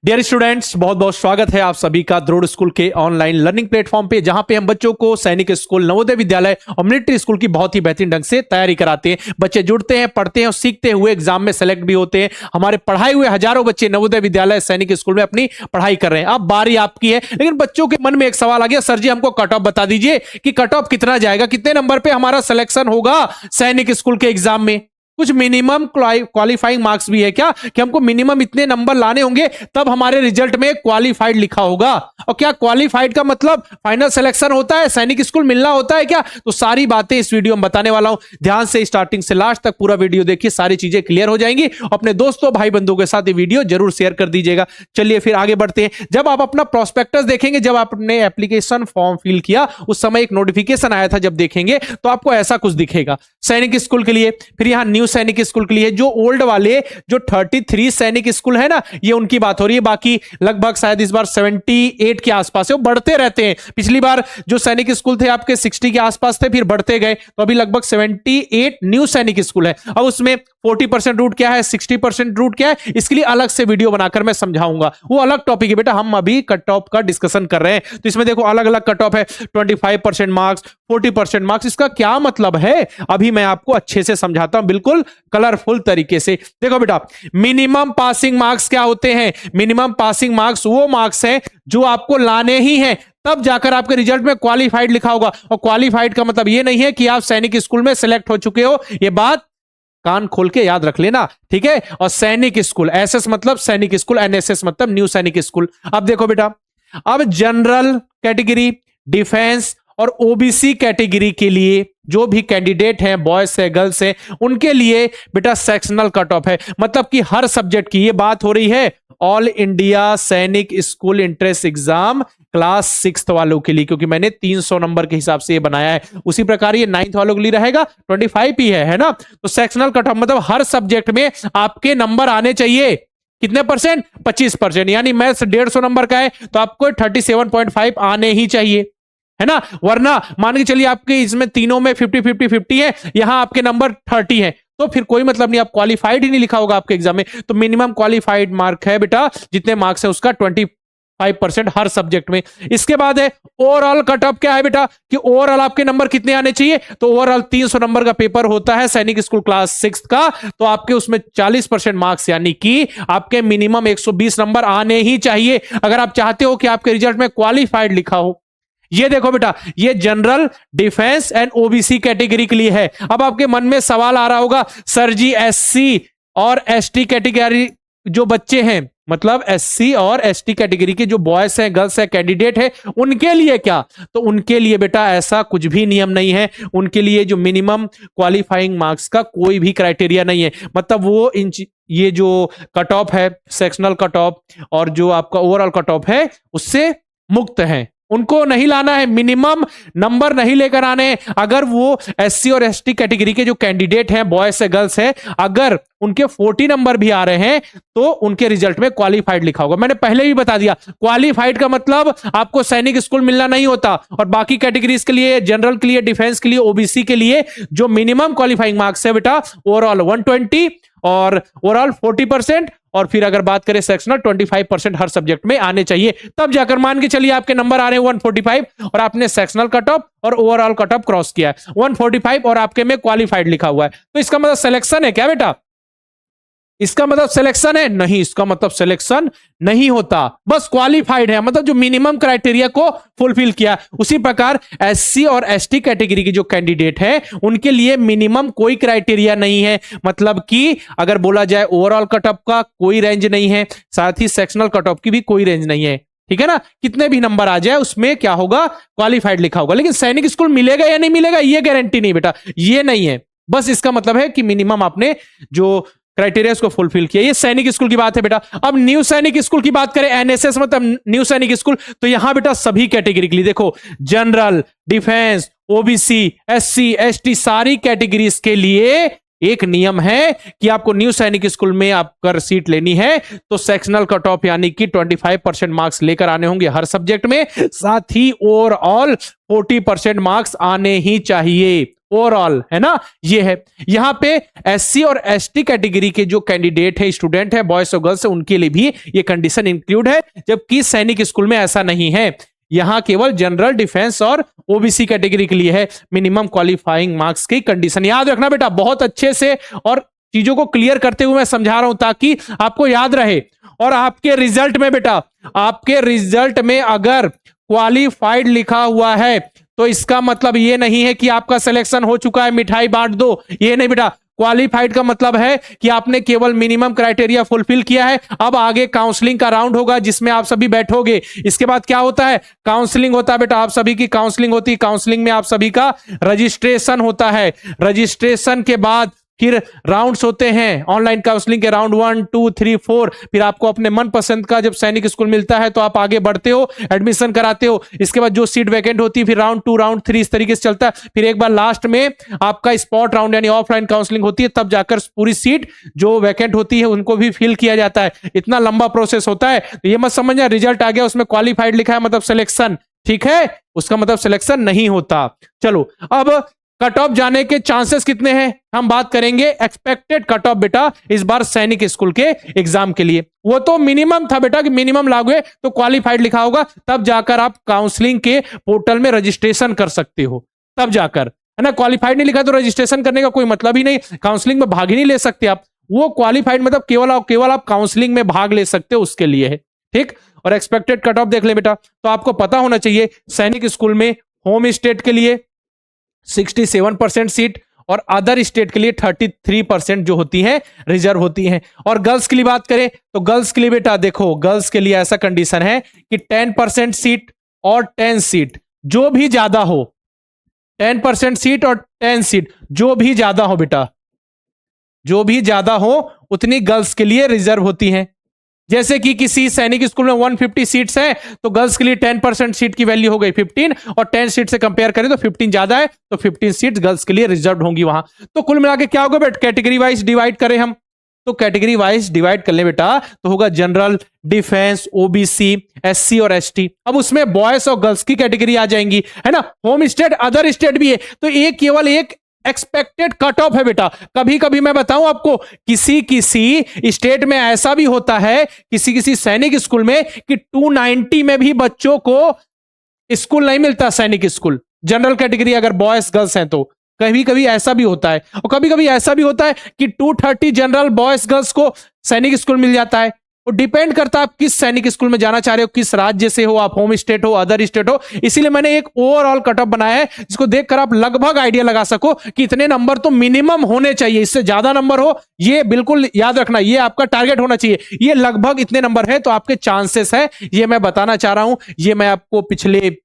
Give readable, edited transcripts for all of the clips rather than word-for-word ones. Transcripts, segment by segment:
Dear students, बहुत बहुत स्वागत है आप सभी का दृढ़ स्कूल के ऑनलाइन लर्निंग प्लेटफॉर्म पे, जहां पे हम बच्चों को सैनिक स्कूल, नवोदय विद्यालय और मिलिट्री स्कूल की बहुत ही बेहतरीन ढंग से तैयारी कराते हैं। बच्चे जुड़ते हैं, पढ़ते हैं और सीखते हुए एग्जाम में सेलेक्ट भी होते हैं। हमारे पढ़ाए हुए हजारों बच्चे नवोदय विद्यालय, सैनिक स्कूल में अपनी पढ़ाई कर रहे हैं। अब बारी आपकी है, लेकिन बच्चों के मन में एक सवाल आ गया, सर जी हमको कट ऑफ बता दीजिए कि कट ऑफ कितना जाएगा, कितने नंबर पे हमारा सिलेक्शन होगा सैनिक स्कूल के एग्जाम में। कुछ मिनिमम क्वालिफाइंग मार्क्स भी है क्या, कि हमको मिनिमम इतने नंबर लाने होंगे तब हमारे रिजल्ट में क्वालिफाइड लिखा होगा। और क्या क्वालिफाइड का मतलब फाइनल सिलेक्शन होता है, सैनिक स्कूल मिलना होता है क्या? तो सारी बातें इस वीडियो में बताने वाला हूं। ध्यान से स्टार्टिंग से लास्ट तक पूरा वीडियो देखिए, सारी चीजें क्लियर हो जाएंगी। अपने दोस्तों भाई बंधुओं के साथ ये वीडियो जरूर शेयर कर दीजिएगा। चलिए फिर आगे बढ़ते हैं। जब आप अपना प्रोस्पेक्टस देखेंगे, जब आपने एप्लीकेशन फॉर्म फिल किया, उस समय एक नोटिफिकेशन आया था, जब देखेंगे तो आपको ऐसा कुछ दिखेगा सैनिक स्कूल के लिए। फिर यहां न्यू सैनिक स्कूल के लिए, जो ओल्ड वाले जो 33 सैनिक स्कूल है ना, ये उनकी बात हो रही है। बाकी लगभग शायद इस बार 78 के आसपास है, वो बढ़ते रहते हैं। पिछली बार जो सैनिक स्कूल थे आपके 60 के आसपास थे, फिर बढ़ते गए, तो अभी लगभग 78 न्यू सैनिक स्कूल है। अब उसमें 40% रूट क्या है, 60% रूट क्या है, इसके लिए अलग से वीडियो बनाकर मैं समझाऊंगा। वो अलग टॉपिक है बेटा, हम अभी कट ऑफ का डिस्कशन कर रहे हैं। तो इसमें देखो अलग अलग कट ऑफ है, 25% मार्क्स, 40% मार्क्स। इसका क्या मतलब है अभी मैं आपको अच्छे से समझाता हूं, बिल्कुल कलरफुल तरीके से। देखो बेटा, मिनिमम पासिंग मार्क्स क्या होते हैं? मिनिमम पासिंग मार्क्स वो मार्क्स हैं जो आपको लाने ही हैं, तब जाकर आपके रिजल्ट में क्वालिफाइड लिखा होगा। और क्वालिफाइड का मतलब ये नहीं है कि आप सैनिक स्कूल में सिलेक्ट हो चुके हो, ये बात कान खोल के याद रख लेना, ठीक है। और सैनिक स्कूल, एसएस मतलब सैनिक स्कूल, एनएसएस मतलब न्यू सैनिक स्कूल। अब देखो बेटा, अब जनरल कैटेगरी, डिफेंस और ओबीसी कैटेगरी के लिए जो भी कैंडिडेट हैं, बॉयज है गर्ल्स है, उनके लिए बेटा सेक्शनल कट ऑफ है। मतलब कि हर सब्जेक्ट की ये बात हो रही है ऑल इंडिया सैनिक स्कूल एंट्रेंस एग्जाम क्लास 6 वालों के लिए, क्योंकि मैंने 300 नंबर के हिसाब से ये बनाया है। उसी प्रकार ये 9th वालों के लिए रहेगा, 25 ही है ना। तो सेक्शनल कट ऑफ मतलब हर सब्जेक्ट में आपके नंबर आने चाहिए। कितने परसेंट? 25%। यानी मैथ्स 150 नंबर का है तो आपको 37.5 आने ही चाहिए, है ना। वरना मान के चलिए आपके इसमें तीनों में 50-50-50 है, यहां आपके नंबर 30 है, तो फिर कोई मतलब नहीं, आप क्वालिफाइड ही नहीं लिखा होगा आपके एग्जाम में। तो मिनिमम क्वालिफाइड मार्क है बेटा, जितने मार्क्स है उसका 25% हर सब्जेक्ट में। इसके बाद है ओवरऑल कट ऑफ। क्या है बेटा कि ओवरऑल आपके नंबर कितने आने चाहिए? तो ओवरऑल 300 नंबर का पेपर होता है सैनिक स्कूल क्लास 6 का, तो आपके उसमें 40% मार्क्स, यानी कि आपके मिनिमम 120 नंबर आने ही चाहिए अगर आप चाहते हो कि आपके रिजल्ट में क्वालिफाइड लिखा हो। ये देखो बेटा, ये general, defence and OBC category के लिए है। अब आपके मन में सवाल आ रहा होगा, सर जी एससी और एसटी कैटेगरी जो बच्चे हैं, मतलब एससी और एसटी कैटेगरी के जो बॉयज हैं गर्ल्स हैं कैंडिडेट है, उनके लिए क्या? तो उनके लिए बेटा ऐसा कुछ भी नियम नहीं है। उनके लिए जो मिनिमम क्वालिफाइंग मार्क्स का कोई भी क्राइटेरिया नहीं है। मतलब वो ये जो कट ऑफ है, सेक्शनल कट ऑफ और जो आपका ओवरऑल कट ऑफ है, उससे मुक्त है। उनको नहीं लाना है, मिनिमम नंबर नहीं लेकर आने हैं। अगर वो एससी और एसटी कैटेगरी के जो कैंडिडेट हैं, बॉयज से गर्ल्स हैं, अगर उनके 40 नंबर भी आ रहे हैं तो उनके रिजल्ट में क्वालिफाइड लिखा होगा। मैंने पहले भी बता दिया, क्वालिफाइड का मतलब आपको सैनिक स्कूल मिलना नहीं होता। और बाकी कैटेगरीज के लिए, जनरल के लिए, डिफेंस के लिए, ओबीसी के लिए जो मिनिमम क्वालिफाइंग मार्क्स है बेटा, ओवरऑल 120 और ओवरऑल 40%, और फिर अगर बात करें सेक्शनल 25% हर सब्जेक्ट में आने चाहिए। तब जाकर मान के चलिए आपके नंबर आ रहे हैं 145 और आपने सेक्शनल कट ऑफ और ओवरऑल कट ऑफ क्रॉस किया है 145 और आपके में क्वालिफाइड लिखा हुआ है, तो इसका मतलब सिलेक्शन है क्या बेटा? इसका मतलब सिलेक्शन है? नहीं, इसका मतलब सिलेक्शन नहीं होता, बस क्वालिफाइड है, मतलब जो मिनिमम क्राइटेरिया को फुलफिल किया। उसी प्रकार एससी और एसटी कैटेगरी के जो कैंडिडेट हैं, उनके लिए मिनिमम कोई क्राइटेरिया नहीं है। मतलब कि अगर बोला जाए ओवरऑल कट ऑफ का कोई रेंज नहीं है, साथ ही सेक्शनल कट ऑफ की भी कोई रेंज नहीं है, ठीक है ना। कितने भी नंबर आ जाए उसमें क्या होगा? क्वालिफाइड लिखा होगा। लेकिन सैनिक स्कूल मिलेगा या नहीं मिलेगा, ये गारंटी नहीं बेटा, ये नहीं है। बस इसका मतलब है कि मिनिमम आपने जो क्राइटेरिया को फुलफिल किया। ये सैनिक स्कूल की बात है बेटा। अब न्यू सैनिक स्कूल की बात करें, एनएसएस मतलब न्यू सैनिक स्कूल, तो यहां बेटा सभी कैटेगरी के लिए देखो, general, defence, OBC, SC, ST, सारी कैटेगरीज के लिए एक नियम है कि आपको न्यू सैनिक स्कूल में आपका सीट लेनी है तो सेक्शनल कट ऑफ यानी कि 25% मार्क्स लेकर आने होंगे हर सब्जेक्ट में, साथ ही ओवरऑल 40% मार्क्स आने ही चाहिए। ओवरऑल, है ना, ये है। यहां पे एससी और एसटी कैटेगरी के जो कैंडिडेट है, स्टूडेंट है, बॉयज और गर्ल्स, उनके लिए भी ये कंडीशन इंक्लूड है, जबकि सैनिक स्कूल में ऐसा नहीं है। यहां केवल जनरल, डिफेंस और ओबीसी कैटेगरी के लिए है मिनिमम क्वालिफाइंग मार्क्स की कंडीशन। याद रखना बेटा बहुत अच्छे से, और चीजों को क्लियर करते हुए मैं समझा रहा हूं ताकि आपको याद रहे। और आपके रिजल्ट में बेटा, आपके रिजल्ट में अगर क्वालिफाइड लिखा हुआ है तो इसका मतलब ये नहीं है कि आपका सिलेक्शन हो चुका है, मिठाई बांट दो, ये नहीं बेटा। क्वालिफाइड का मतलब है कि आपने केवल मिनिमम क्राइटेरिया फुलफिल किया है। अब आगे काउंसलिंग का राउंड होगा जिसमें आप सभी बैठोगे। इसके बाद क्या होता है, काउंसलिंग होता है बेटा, आप सभी की काउंसलिंग होती है। काउंसलिंग में आप सभी का रजिस्ट्रेशन होता है। रजिस्ट्रेशन के बाद फिर राउंड्स होते हैं, ऑनलाइन काउंसलिंग के राउंड 1, 2, 3, 4। फिर आपको अपने मनपसंद का जब सैनिक स्कूल मिलता है तो आप आगे बढ़ते हो, एडमिशन कराते हो। इसके बाद जो सीट वैकेंट होती है फिर राउंड 2, राउंड 3 इस तरीके से चलता है। फिर एक बार लास्ट में आपका स्पॉट राउंड यानी ऑफलाइन काउंसलिंग होती है, तब जाकर पूरी सीट जो वैकेंट होती है उनको भी फिल किया जाता है। इतना लंबा प्रोसेस होता है। तो ये मत समझना रिजल्ट आ गया उसमें क्वालिफाइड लिखा है मतलब सिलेक्शन, ठीक है, उसका मतलब सिलेक्शन नहीं होता। चलो अब कट ऑफ जाने के चांसेस कितने हैं हम बात करेंगे। एक्सपेक्टेड कट ऑफ बेटा इस बार सैनिक स्कूल के एग्जाम के लिए, वो तो मिनिमम था बेटा कि मिनिमम लागू है तो क्वालिफाइड लिखा होगा, तब जाकर आप काउंसलिंग के पोर्टल में रजिस्ट्रेशन कर सकते हो, तब जाकर, है ना। क्वालिफाइड नहीं लिखा तो रजिस्ट्रेशन करने का कोई मतलब ही नहीं, काउंसलिंग में भाग ही नहीं ले सकते आप। वो क्वालिफाइड मतलब केवल आप काउंसलिंग में भाग ले सकते हो, उसके लिए है, ठीक। और एक्सपेक्टेड कट ऑफ देख ले बेटा, तो आपको पता होना चाहिए सैनिक स्कूल में होम स्टेट के लिए 67% सीट और अदर स्टेट के लिए 33% जो होती हैं रिजर्व होती हैं। और गर्ल्स के लिए बात करें तो गर्ल्स के लिए बेटा देखो, गर्ल्स के लिए ऐसा कंडीशन है कि 10% सीट और 10 सीट जो भी ज्यादा हो, 10% सीट और 10 सीट जो भी ज्यादा हो बेटा, जो भी ज्यादा हो उतनी गर्ल्स के लिए रिजर्व होती हैं। जैसे कि किसी सैनिक स्कूल में 150 सीट्स हैं तो गर्ल्स के लिए 10% सीट की वैल्यू हो गई 15, और 10 सीट से कंपेयर करें तो 15 ज्यादा है तो 15 सीट गर्ल्स के लिए रिजर्व होंगी वहां। तो कुल मिला के क्या होगा बेटा, कैटेगरी वाइज डिवाइड करें हम तो कैटेगरी वाइज डिवाइड कर ले बेटा तो होगा जनरल, डिफेंस, ओबीसी, एससी और एसटी। अब उसमें बॉयज और गर्ल्स की कैटेगरी आ जाएंगी, है ना। होम स्टेट, अदर स्टेट भी है, तो एक केवल एक एक्सपेक्टेड कट ऑफ है बेटा। कभी कभी मैं बताऊं आपको, किसी किसी स्टेट में ऐसा भी होता है, किसी किसी सैनिक स्कूल में कि 290 में भी बच्चों को स्कूल नहीं मिलता, सैनिक स्कूल जनरल कैटेगरी अगर बॉयज गर्ल्स हैं तो। कभी कभी ऐसा भी होता है, और कभी कभी ऐसा भी होता है कि 230 जनरल बॉयज गर्ल्स को सैनिक स्कूल मिल जाता है। वो डिपेंड करता है आप किस सैनिक स्कूल में जाना चाह रहे हो, किस राज्य से हो आप, होम स्टेट हो, अदर स्टेट हो। इसीलिए मैंने एक ओवरऑल कट ऑफ बनाया है जिसको देखकर आप लगभग आइडिया लगा सको कि इतने नंबर तो मिनिमम होने चाहिए, इससे ज्यादा नंबर हो ये बिल्कुल याद रखना, ये आपका टारगेट होना चाहिए। ये लगभग इतने नंबर है तो आपके चांसेस है, ये मैं बताना चाह रहा हूं। ये मैं आपको पिछले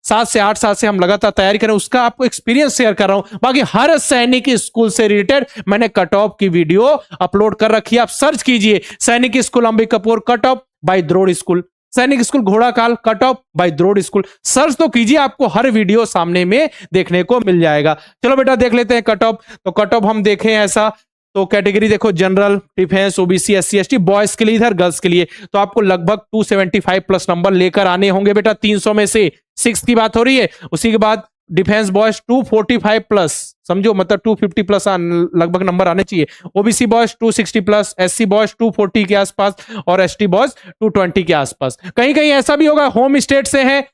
7 से 8 साल से हम लगातार तैयारी करें उसका आपको एक्सपीरियंस शेयर कर रहा हूं। बाकी हर सैनिक स्कूल से रिलेटेड मैंने कट ऑफ की वीडियो अपलोड कर रखी है, आप सर्च कीजिए Sainik school Ambikapur cut off by द्रोड़ school, Sainik school Ghorakhal cut off by द्रोड़ स्कूल, सर्च तो कीजिए, आपको हर वीडियो सामने में देखने को मिल जाएगा। चलो बेटा देख लेते हैं कट ऑफ। तो कट ऑफ हम देखें ऐसा, तो कैटेगरी देखो general, defence, OBC, SC, ST, boys के लिए इधर, गर्ल्स के लिए तो आपको लगभग 275 प्लस नंबर लेकर आने होंगे बेटा 300 में से, 6 की बात हो रही है। उसी के बाद डिफेंस बॉयज 245 प्लस, समझो मतलब 250 प्लस लगभग नंबर आने चाहिए। OBC boys 260 plus, SC boys 240 के आसपास और एसटी बॉयज 220 के आसपास। कहीं कहीं ऐसा भी होगा होम स्टेट से है,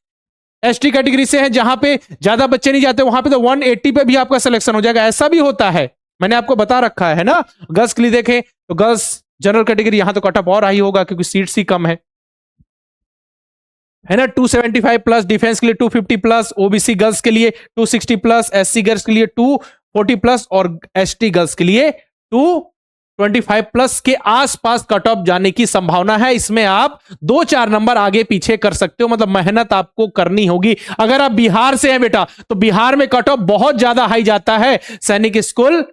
एसटी कैटेगरी से है, जहां पे ज्यादा बच्चे नहीं जाते वहां पे तो 180 पे भी आपका सिलेक्शन हो जाएगा, ऐसा भी होता है, मैंने आपको बता रखा है ना। गर्ल्स के लिए देखें तो गर्ल्स जनरल कैटेगरी यहां तो कट ऑफ और हाई होगा क्योंकि सीट्स ही कम है ना। 275 प्लस, डिफेंस के लिए 250 प्लस, ओबीसी गर्ल्स के लिए 260 प्लस, एससी गर्ल्स के लिए 240 प्लस और एसटी गर्ल्स के लिए 225 प्लस के आसपास कट ऑफ जाने की संभावना है। इसमें आप 2-4 नंबर आगे पीछे कर सकते हो, मतलब मेहनत आपको करनी होगी। अगर आप बिहार से हैं बेटा तो बिहार में कट ऑफ बहुत ज्यादा हाई जाता है, सैनिक स्कूल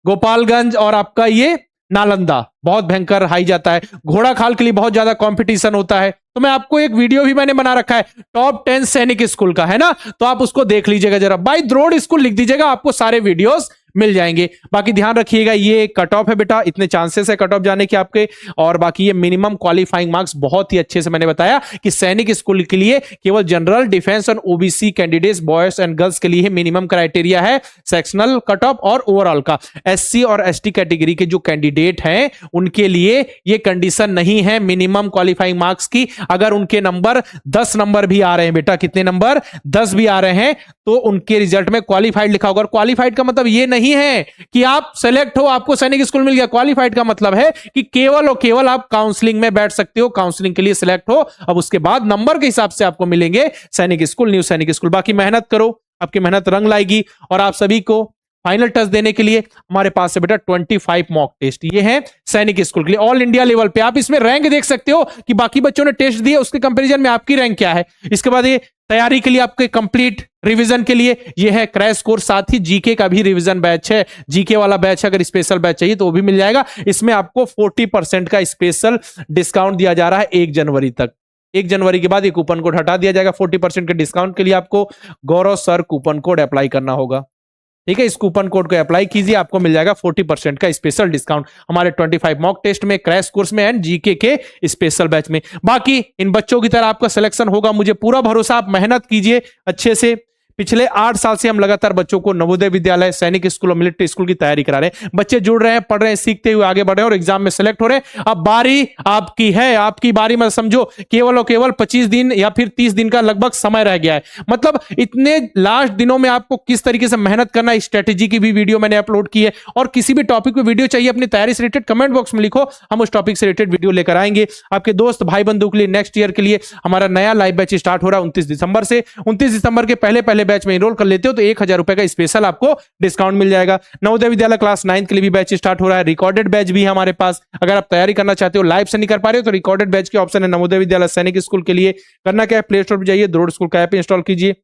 गोपालगंज और आपका ये नालंदा बहुत भयंकर हाई जाता है। घोड़ाखाल के लिए बहुत ज्यादा कंपटीशन होता है, तो मैं आपको एक वीडियो भी मैंने बना रखा है टॉप 10 सैनिक स्कूल का, है ना, तो आप उसको देख लीजिएगा जरा। बाय द्रोड़ स्कूल लिख दीजिएगा, आपको सारे वीडियोस मिल जाएंगे। बाकी ध्यान रखिएगा ये कट ऑफ है बेटा, इतने चांसेस है कट ऑफ जाने के आपके, और बाकी ये मिनिमम क्वालिफाइंग मार्क्स बहुत ही अच्छे से मैंने बताया कि सैनिक स्कूल के लिए केवल जनरल, डिफेंस और OBC candidates boys and girls के लिए मिनिमम क्राइटेरिया है सेक्शनल कट ऑफ और ओवरऑल का। एससी और एसटी कैटेगरी के जो कैंडिडेट हैं उनके लिए ये कंडीशन नहीं है मिनिमम क्वालिफाइंग मार्क्स की। अगर उनके नंबर 10 नंबर भी आ रहे हैं बेटा, कितने नंबर 10 भी आ रहे हैं, तो उनके रिजल्ट में क्वालिफाइड लिखा होगा। और क्वालिफाइड का मतलब ये नहीं है कि आप सेलेक्ट हो, आपको सैनिक स्कूल मिल गया। क्वालिफाइड का मतलब है कि केवल और केवल आप काउंसलिंग में बैठ सकते हो, काउंसलिंग के लिए सिलेक्ट हो, अब उसके बाद नंबर के हिसाब से आपको मिलेंगे सैनिक स्कूल, न्यू सैनिक स्कूल। बाकी मेहनत करो, आपकी मेहनत रंग लाएगी। और आप सभी को फाइनल टेस्ट देने के लिए हमारे पास है बेटा 25 मॉक टेस्ट, ये है सैनिक स्कूल के लिए ऑल इंडिया लेवल पे। आप इसमें रैंक देख सकते हो कि बाकी बच्चों ने टेस्ट दिए उसके कंपैरिजन में आपकी रैंक क्या है। इसके बाद ये तैयारी के लिए आपके कंप्लीट रिवीजन के लिए ये है क्रैश कोर्स, साथ ही जीके का भी रिवीजन बैच है, जीके वाला बैच, अगर स्पेशल बैच चाहिए तो वो भी मिल जाएगा। इसमें आपको 40% का स्पेशल डिस्काउंट दिया जा रहा है 1 जनवरी तक। 1 जनवरी के बाद ये कूपन कोड हटा दिया जाएगा। 40% के डिस्काउंट के लिए आपको गौरव सर कूपन कोड अप्लाई करना होगा, ठीक है। इस कूपन कोड को अप्लाई कीजिए, आपको मिल जाएगा 40% का स्पेशल डिस्काउंट हमारे 25 मॉक टेस्ट में, क्रैश कोर्स में एंड जीके के स्पेशल बैच में। बाकी इन बच्चों की तरह आपका सिलेक्शन होगा, मुझे पूरा भरोसा। आप मेहनत कीजिए अच्छे से। पिछले 8 साल से हम लगातार बच्चों को नवोदय विद्यालय, सैनिक स्कूल और मिलिट्री स्कूल की तैयारी करा रहे हैं। बच्चे जुड़ रहे हैं, पढ़ रहे हैं, सीखते हुए आगे बढ़ रहे हैं और एग्जाम में सेलेक्ट हो रहे हैं। अब बारी आपकी है, आपकी बारी में समझो केवल और केवल 25 दिन या फिर 30 दिन का लगभग समय रह गया है। मतलब इतने लास्ट दिनों में आपको किस तरीके से मेहनत करना है, स्ट्रेटेजी की भी वीडियो मैंने अपलोड की है। और किसी भी टॉपिक पे वीडियो चाहिए अपनी तैयारी से रिलेटेड, कमेंट बॉक्स में लिखो, हम उस टॉपिक से रिलेटेड वीडियो लेकर आएंगे आपके दोस्त भाई बंधु के लिए। नेक्स्ट ईयर के लिए हमारा नया लाइव बैच स्टार्ट हो रहा है 29 दिसंबर से। 29 दिसंबर के पहले बैच में एनरोल कर लेते हो तो 1000 रुपए का स्पेशल आपको डिस्काउंट मिल जाएगा। नवोदय विद्यालय क्लास 9 के लिए भी बैच स्टार्ट हो रहा है, रिकॉर्डेड बैच भी है हमारे पास। अगर आप तैयारी करना चाहते हो, लाइव से नहीं कर पा रहे हो, तो रिकॉर्डेड बैच के ऑप्शन है नवोदय विद्यालय सैनिक स्कूल के लिए। करना क्या है, प्ले स्टोर पर जाइए, द्रोड़ स्कूल का ऐप इंस्टॉल कीजिए,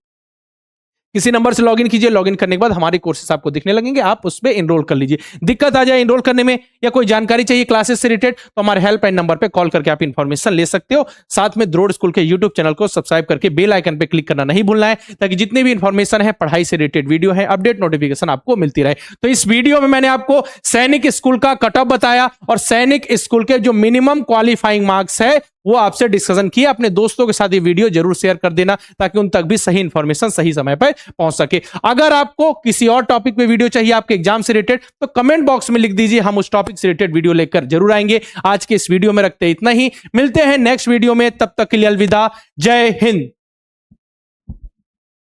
किसी नंबर से लॉगिन कीजिए। लॉगिन करने के बाद हमारे कोर्सेस आपको दिखने लगेंगे, आप उस पर एनरोल कर लीजिए। दिक्कत आ जाए एनरोल करने में या कोई जानकारी चाहिए क्लासेस से रिलेटेड, तो हमारे हेल्पलाइन नंबर पे कॉल करके आप इंफॉर्मेशन ले सकते हो। साथ में द्रोड़ स्कूल के यूट्यूब चैनल को सब्सक्राइब करके बेल आइकन पे क्लिक करना नहीं भूलना है, ताकि जितनी भी इंफॉर्मेशन है, पढ़ाई से रिलेटेड वीडियो है, अपडेट नोटिफिकेशन आपको मिलती रहे। तो इस वीडियो में मैंने आपको सैनिक स्कूल का कट ऑफ बताया और सैनिक स्कूल के जो मिनिमम क्वालिफाइंग मार्क्स है वो आपसे डिस्कशन किया। अपने दोस्तों के साथ ये वीडियो जरूर शेयर कर देना, ताकि उन तक भी सही इंफॉर्मेशन सही समय पर पहुंच सके। अगर आपको किसी और टॉपिक पे वीडियो चाहिए आपके एग्जाम से रिलेटेड, तो कमेंट बॉक्स में लिख दीजिए, हम उस टॉपिक से रिलेटेड वीडियो लेकर जरूर आएंगे। आज के इस वीडियो में रखते इतना ही, मिलते हैं नेक्स्ट वीडियो में, तब तक के लिए अलविदा, जय हिंद।